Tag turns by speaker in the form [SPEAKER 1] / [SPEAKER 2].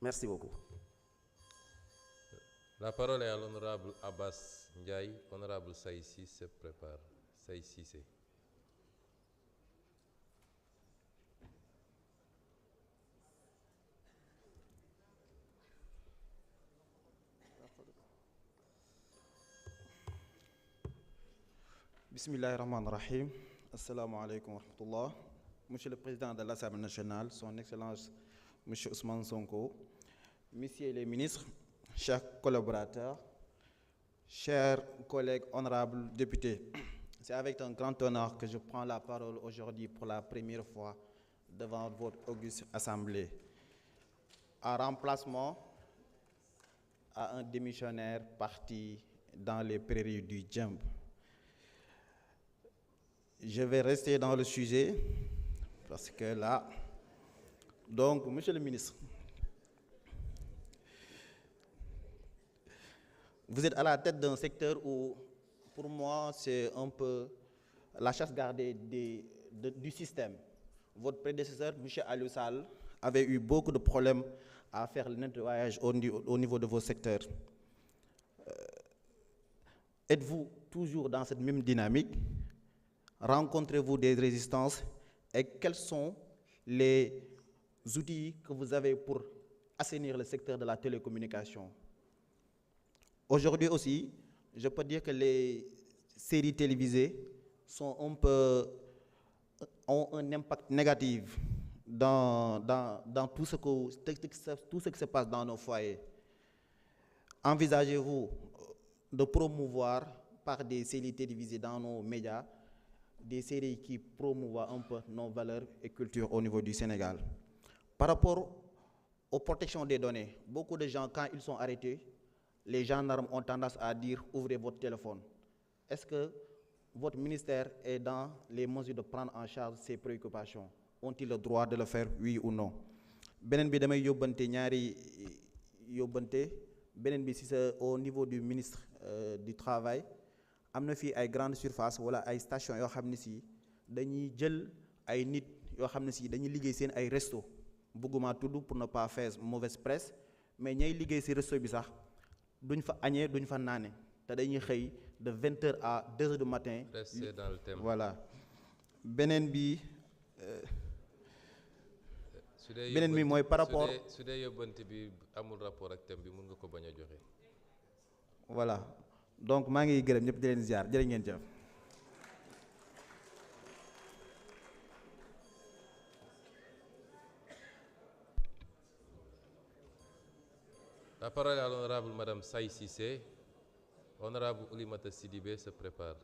[SPEAKER 1] Merci beaucoup.
[SPEAKER 2] La parole est à l'honorable Abbas Ndiaye. Honorable Saïssi se prépare. Saïssi.
[SPEAKER 3] Bismillahirrahmanirrahim. Assalamu alaikum wa rahmatullah. Monsieur le Président de l'Assemblée nationale, Son Excellence Monsieur Ousmane Sonko, Messieurs les ministres, chers collaborateurs, chers collègues honorables députés, c'est avec un grand honneur que je prends la parole aujourd'hui pour la première fois devant votre auguste Assemblée, en remplacement à un démissionnaire parti dans les prairies du Djembe. Je vais rester dans le sujet parce que là, donc, Monsieur le ministre, vous êtes à la tête d'un secteur où, pour moi, c'est un peu la chasse gardée du système. Votre prédécesseur, M. Aliou Sall, avait eu beaucoup de problèmes à faire le nettoyage au niveau de vos secteurs. Êtes-vous toujours dans cette même dynamique? Rencontrez-vous des résistances? Et quels sont les outils que vous avez pour assainir le secteur de la télécommunication? Aujourd'hui aussi, je peux dire que les séries télévisées ont un impact négatif dans tout ce qui se passe dans nos foyers. Envisagez-vous de promouvoir par des séries télévisées dans nos médias des séries qui promouvoient un peu nos valeurs et cultures au niveau du Sénégal? Par rapport aux protections des données, beaucoup de gens, quand ils sont arrêtés, les gendarmes ont tendance à dire « ouvrez votre téléphone ». Est-ce que votre ministère est dans les mesures de prendre en charge ces préoccupations? Ont-ils le droit de le faire, oui ou non? Benen bi damay yóbbante ñaari yóbbante benen bi si au niveau du ministre du travail am na fii ay grandes surfaces wala ay stations yoo xam ne si dañuy jël ay nit yoo xam ne si dañuy liggéey seen ay resto bëgguma tudd pour ne pas faire mauvaise presse, mais ñay liggéey si resto bi sax duñ fa añee duñ fa naane te dañuy xëy de 20h à 2h du matin.
[SPEAKER 2] Restez dans le thème.
[SPEAKER 3] Voilà. beneen bi mooy par rapport
[SPEAKER 2] su dee yóbbante bi amul rapport ak thème bi mën nga ko bañ a joxe.
[SPEAKER 3] Voilà. Donc maa ngi gërëm ñëpp di leen ziar jërë ngeen jëf.
[SPEAKER 2] La parole est à l'honorable Madame Saïssi. Honorable Oulimata Sidibé se prépare.